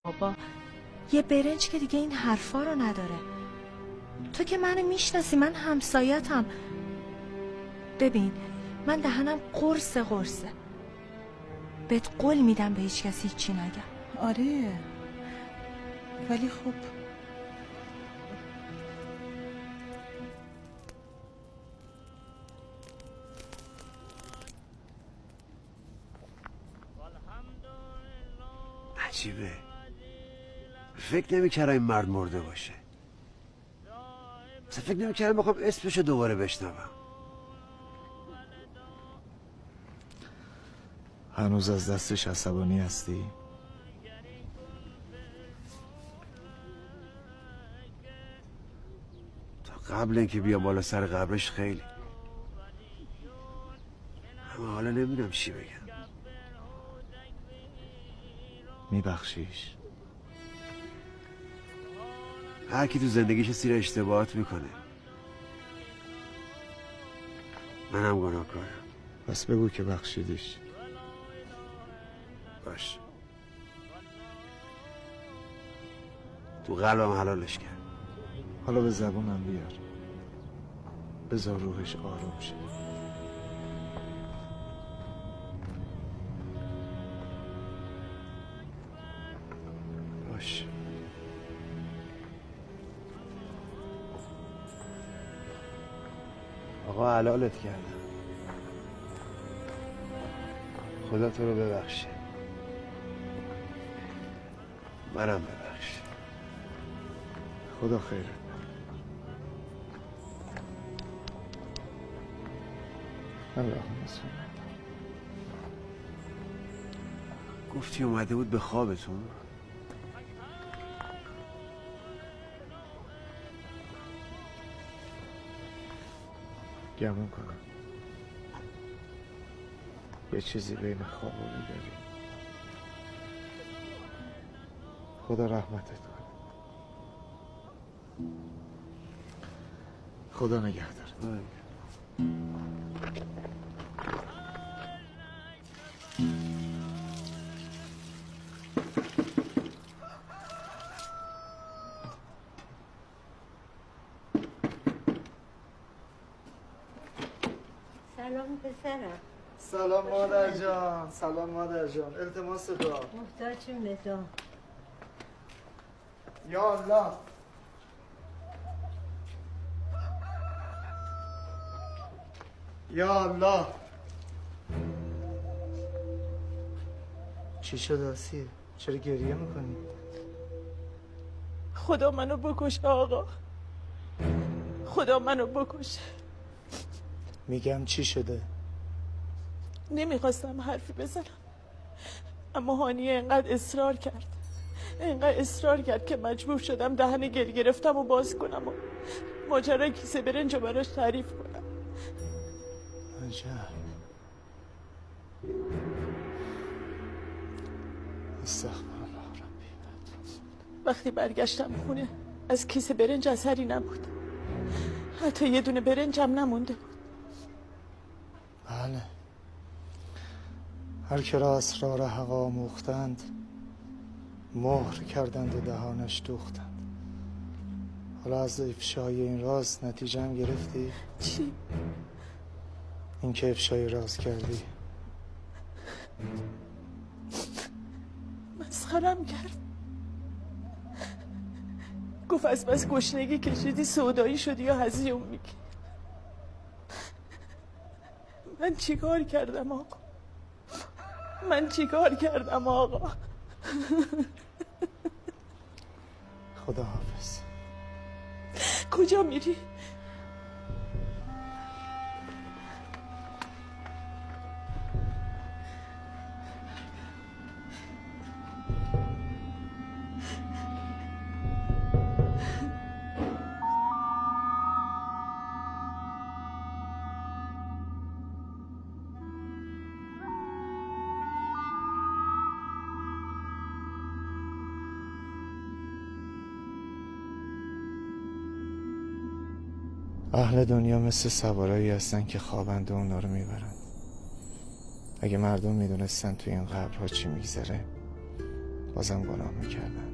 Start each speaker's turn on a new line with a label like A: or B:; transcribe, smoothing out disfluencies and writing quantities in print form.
A: بابا یه برنج که دیگه این حرفا رو نداره. تو که منو میشناسی، من همسایتم. ببین من دهنم قرصه بهت قول میدم به هیچ کسی هیچی نگم.
B: آره ولی خب
C: عجیبه، فکر نمی‌کردم این مرد مرده باشه. مثلا فکر نمی‌کردم بخوام اسمشو دوباره بشنوم.
D: هنوز از دستش عصبانی هستی؟
C: تا قبل اینکه بیا بالا سر قبرش خیلی، اما حالا نمیدونم چی بگم.
D: میبخشیش؟
C: هر کی تو زندگیش سیر اشتباهات میکنه، منم گناهکارم.
D: پس بگو که بخشیدیش.
C: باش، تو قلبم حلالش کرد.
D: حالا به زبونم بیار، بذار روحش آروم شه.
C: باش. آقا حلالت کردم، خدا تو رو ببخشه، منم ببخش.
D: خدا خیره. اللهم صل.
C: گفتی اومده بود به خوابتون؟
D: گمون کنم یه چیزی بین خواب و بیداری. خدا رحمتت کنه. خدا نگهدار.
E: سلام پسرم.
F: سلام مادر جان. سلام مادر جان. التماس دعا.
E: محتاجیم به دعا.
F: یا الله. یا الله. چی شد آسیه؟ چرا گریه میکنی؟
B: خدا منو بکش آقا، خدا منو بکش.
F: میگم چی شده؟
B: نمیخواستم حرفی بزنم اما هانیه انقدر اصرار کرد که مجبور شدم دهن گل گرفتم و باز کنم و ماجرای کیسه برنج رو براش تعریف کنم.
F: عجب. استغفرالله ربی.
B: وقتی برگشتم خونه از کیسه برنج اثری نبود، حتی یه دونه برنجم نمونده بود.
F: بله، هر که را اسرار حق آموختند مهر کردند و دهانش دوختند. حالا از افشای این راز نتیجه هم گرفتی؟
B: چی؟
F: این که افشای راز کردی
B: مسخرم کرد. گفت از بس گشنگی کشیدی سودایی شدی یا هزیون میگی. من چیکار کردم آقا؟
F: خدا حافظ.
B: کجا میری؟
F: اهل دنیا مثل سوارایی هستن که خوابند و اونا رو میبرن. اگه مردم میدونستن تو این قبرها چی میگذره بازم گناه میکردم.